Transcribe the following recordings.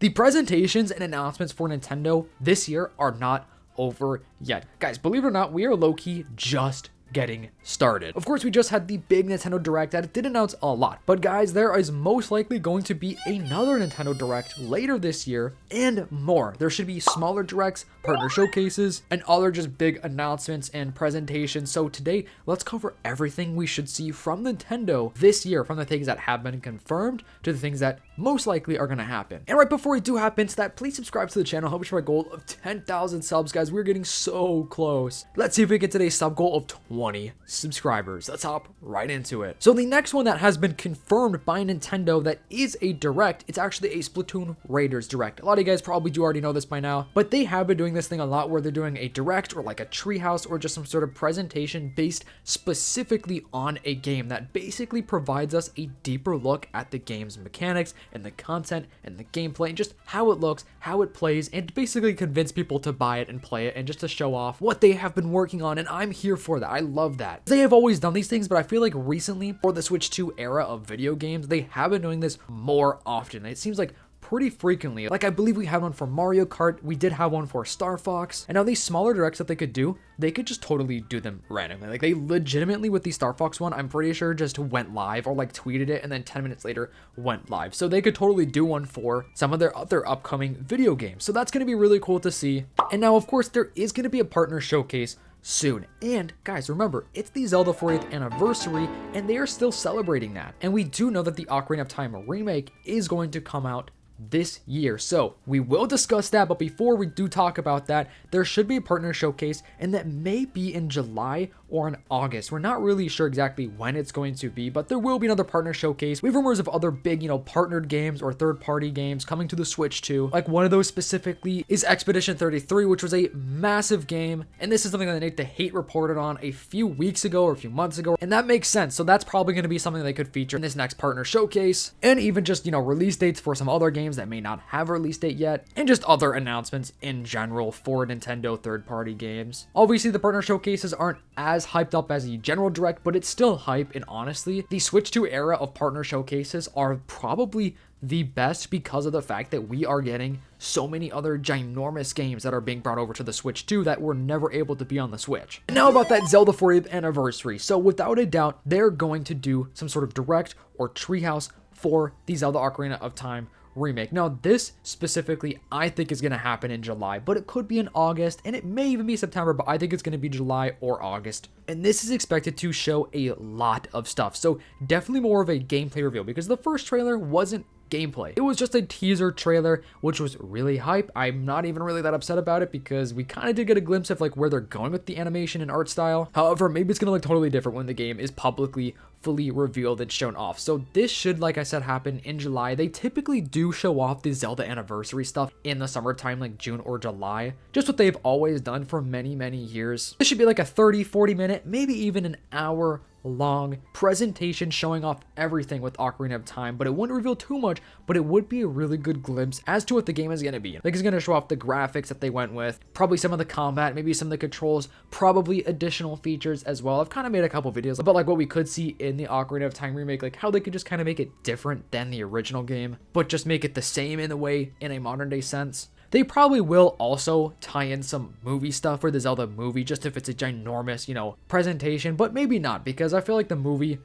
The presentations and announcements for Nintendo this year are not over yet. Guys, believe it or not, we are low-key just getting started. Of course, we just had the big Nintendo Direct that did announce a lot, but guys, there is most likely going to be another Nintendo Direct later this year and more. There should be smaller Directs, partner showcases, and other just big announcements and presentations. So today, let's cover everything we should see from Nintendo this year, from the things that have been confirmed to the things that most likely are going to happen. And right before we do hop into that, please subscribe to the channel, help us reach our goal of 10,000 subs, guys. We're getting so close. Let's see if we get today's sub goal of 20 subscribers. Let's hop right into it. So the next one that has been confirmed by Nintendo that is a Direct, it's actually a Splatoon Raiders Direct. A lot of you guys probably do already know this by now, but they have been doing this thing a lot where they're doing a Direct or like a treehouse or just some sort of presentation based specifically on a game that basically provides us a deeper look at the game's mechanics and the content and the gameplay and just how it looks, how it plays, and to basically convince people to buy it and play it and just to show off what they have been working on. And I'm here for that. I love that. They have always done these things, but I feel like recently, for the Switch 2 era of video games, they have been doing this more often. It seems like pretty frequently. Like, I believe we had one for Mario Kart, we did have one for Star Fox, and now these smaller Directs that they could do, they could just totally do them randomly. Like, they legitimately, with the Star Fox one, I'm pretty sure just went live or like tweeted it and then 10 minutes later went live. So they could totally do one for some of their other upcoming video games. So that's going to be really cool to see. And now, of course, there is going to be a partner showcase soon. And guys, remember, it's the Zelda 40th anniversary and they are still celebrating that. And we do know that the Ocarina of Time remake is going to come out this year, so we will discuss that. But before we do talk about that, there should be a partner showcase, and that may be in July or in August. We're not really sure exactly when it's going to be, but there will be another partner showcase. We have rumors of other big, partnered games or third-party games coming to the Switch too. Like, one of those specifically is Expedition 33, which was a massive game, and this is something that Nate the Hate reported on a few weeks ago or a few months ago, and that makes sense. So that's probably going to be something they could feature in this next partner showcase, and even just release dates for some other games that may not have a release date yet, and just other announcements in general for Nintendo third-party games. Obviously, the partner showcases aren't as hyped up as the general Direct, but it's still hype. And honestly, the Switch 2 era of partner showcases are probably the best because of the fact that we are getting so many other ginormous games that are being brought over to the Switch 2 that were never able to be on the Switch. And now about that Zelda 40th anniversary. So without a doubt, they're going to do some sort of Direct or treehouse for the Zelda Ocarina of Time remake. Now, this specifically, I think is going to happen in July, but it could be in August, and it may even be September, but I think it's going to be July or August. And this is expected to show a lot of stuff. So definitely more of a gameplay reveal, because the first trailer wasn't gameplay. It was just a teaser trailer, which was really hype. I'm not even really that upset about it because we kind of did get a glimpse of like where they're going with the animation and art style. However, maybe it's going to look totally different when the game is publicly fully revealed and shown off. So this should, like I said, happen in July. They typically do show off the Zelda anniversary stuff in the summertime, like June or July, just what they've always done for many years. This should be like a 30-40 minute, maybe even an hour long presentation showing off everything with Ocarina of Time, but it wouldn't reveal too much, but it would be a really good glimpse as to what the game is going to be. Like, it's going to show off the graphics that they went with, probably some of the combat, maybe some of the controls, probably additional features as well. I've kind of made a couple videos about like what we could see in the Ocarina of Time remake, like how they could just kind of make it different than the original game, but just make it the same in a way, in a modern day sense. They probably will also tie in some movie stuff for the Zelda movie, just if it's a ginormous, presentation, but maybe not, because I feel like the movie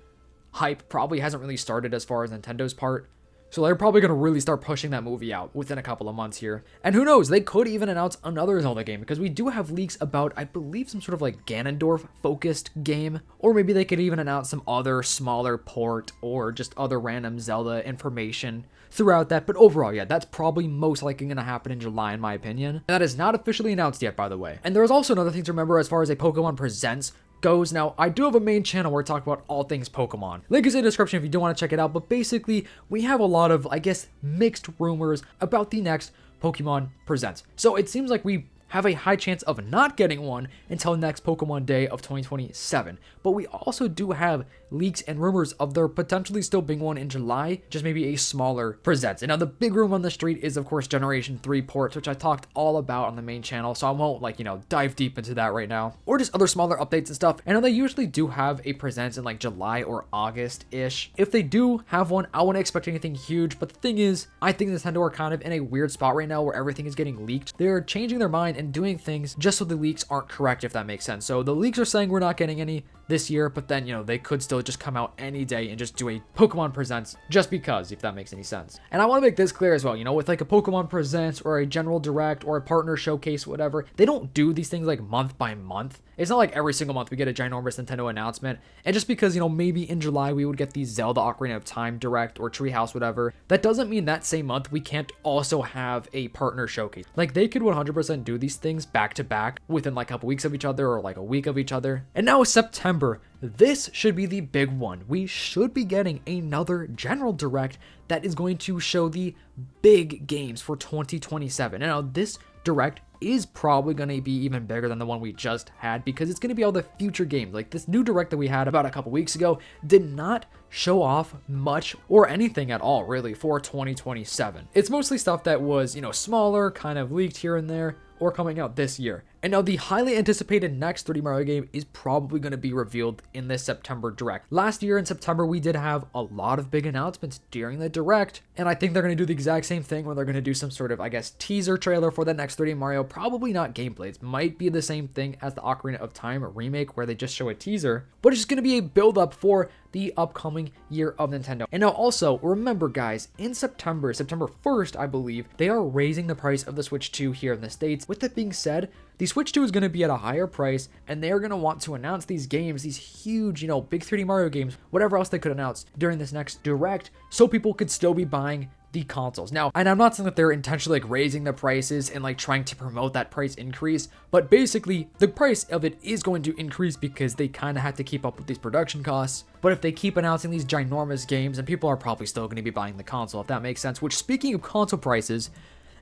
hype probably hasn't really started as far as Nintendo's part. So they're probably going to really start pushing that movie out within a couple of months here. And who knows, they could even announce another Zelda game, because we do have leaks about, I believe, some sort of like Ganondorf-focused game. Or maybe they could even announce some other smaller port or just other random Zelda information throughout that. But overall, yeah, that's probably most likely going to happen in July, in my opinion. And that is not officially announced yet, by the way. And there's also another thing to remember as far as a Pokemon Presents goes. Now, I do have a main channel where I talk about all things Pokemon. Link is in the description if you do want to check it out. But basically, we have a lot of, I guess, mixed rumors about the next Pokemon Presents. So it seems like we have a high chance of not getting one until next Pokemon Day of 2027. But we also do have leaks and rumors of there potentially still being one in July, just maybe a smaller presence. And now the big rumor on the street is, of course, Generation 3 ports, which I talked all about on the main channel, so I won't, dive deep into that right now. Or just other smaller updates and stuff. I know they usually do have a presence in like July or August-ish. If they do have one, I wouldn't expect anything huge, but the thing is, I think Nintendo are kind of in a weird spot right now where everything is getting leaked. They're changing their mind and doing things just so the leaks aren't correct, if that makes sense. So the leaks are saying we're not getting any this year, but then, they could still just come out any day and just do a Pokemon Presents just because, if that makes any sense. And I want to make this clear as well, with like a Pokemon Presents or a General Direct or a partner showcase, whatever, they don't do these things like month by month. It's not like every single month we get a ginormous Nintendo announcement. And just because, maybe in July we would get the Zelda Ocarina of Time Direct or Treehouse, whatever, that doesn't mean that same month we can't also have a partner showcase. Like, they could 100% do these things back to back within like a couple weeks of each other or like a week of each other. And now September, this should be the big one. We should be getting another General Direct that is going to show the big games for 2027. And now this Direct is probably going to be even bigger than the one we just had because it's going to be all the future games. Like, this new Direct that we had about a couple weeks ago did not show off much or anything at all really for 2027. It's mostly stuff that was, smaller, kind of leaked here and there, or coming out this year. And now the highly anticipated next 3D Mario game is probably going to be revealed in this September Direct. Last year in September, we did have a lot of big announcements during the Direct, and I think they're going to do the exact same thing where they're going to do some sort of, teaser trailer for the next 3D Mario. Probably not gameplay. It might be the same thing as the Ocarina of Time remake where they just show a teaser, but it's just going to be a build-up for the upcoming year of Nintendo. And now also, remember guys, in September 1st, I believe, they are raising the price of the Switch 2 here in the States. With that being said, the Switch 2 is going to be at a higher price, and they're going to want to announce these games, these huge, big 3D Mario games, whatever else they could announce during this next Direct, so people could still be buying the consoles. Now, and I'm not saying that they're intentionally raising the prices and trying to promote that price increase, but basically the price of it is going to increase because they kind of have to keep up with these production costs. But if they keep announcing these ginormous games, and people are probably still going to be buying the console, if that makes sense. Which, speaking of console prices,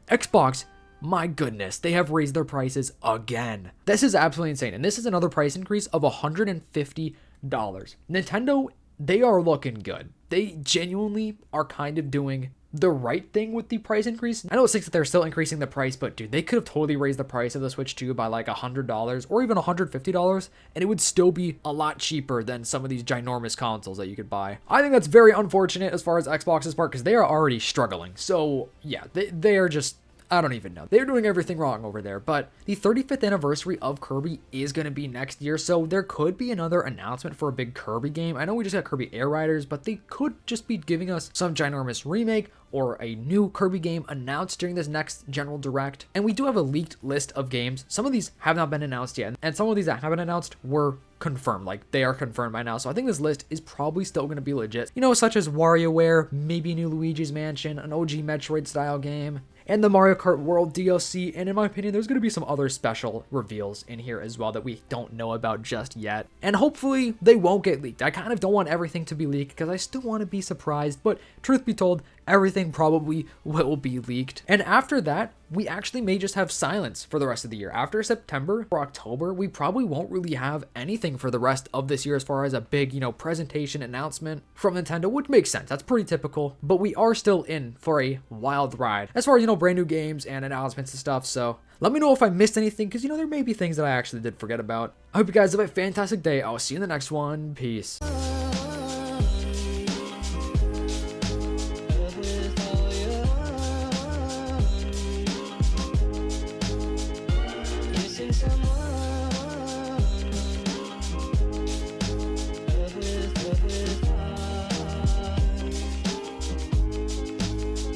Xbox, my goodness, they have raised their prices again. This is absolutely insane. And this is another price increase of $150. Nintendo, they are looking good. They genuinely are kind of doing the right thing with the price increase. I know it stinks that they're still increasing the price, but dude, they could have totally raised the price of the Switch 2 by like $100 or even $150, and it would still be a lot cheaper than some of these ginormous consoles that you could buy. I think that's very unfortunate as far as Xbox's part because they are already struggling. So yeah, they are just, I don't even know. They're doing everything wrong over there. But the 35th anniversary of Kirby is going to be next year, so there could be another announcement for a big Kirby game. I know we just got Kirby Air Riders, but they could just be giving us some ginormous remake or a new Kirby game announced during this next General Direct. And we do have a leaked list of games. Some of these have not been announced yet, and some of these that haven't announced were confirmed. Like, they are confirmed by now. So I think this list is probably still going to be legit. Such as WarioWare, maybe a new Luigi's Mansion, an OG Metroid style game, and the Mario Kart World DLC, and in my opinion, there's going to be some other special reveals in here as well that we don't know about just yet. And hopefully, they won't get leaked. I kind of don't want everything to be leaked because I still want to be surprised, but truth be told, everything probably will be leaked. And after that, we actually may just have silence for the rest of the year. After September or October, we probably won't really have anything for the rest of this year as far as a big, presentation announcement from Nintendo, which makes sense. That's pretty typical, but we are still in for a wild ride as far as, brand new games and announcements and stuff. So let me know if I missed anything because, there may be things that I actually did forget about. I hope you guys have a fantastic day. I'll see you in the next one. Peace.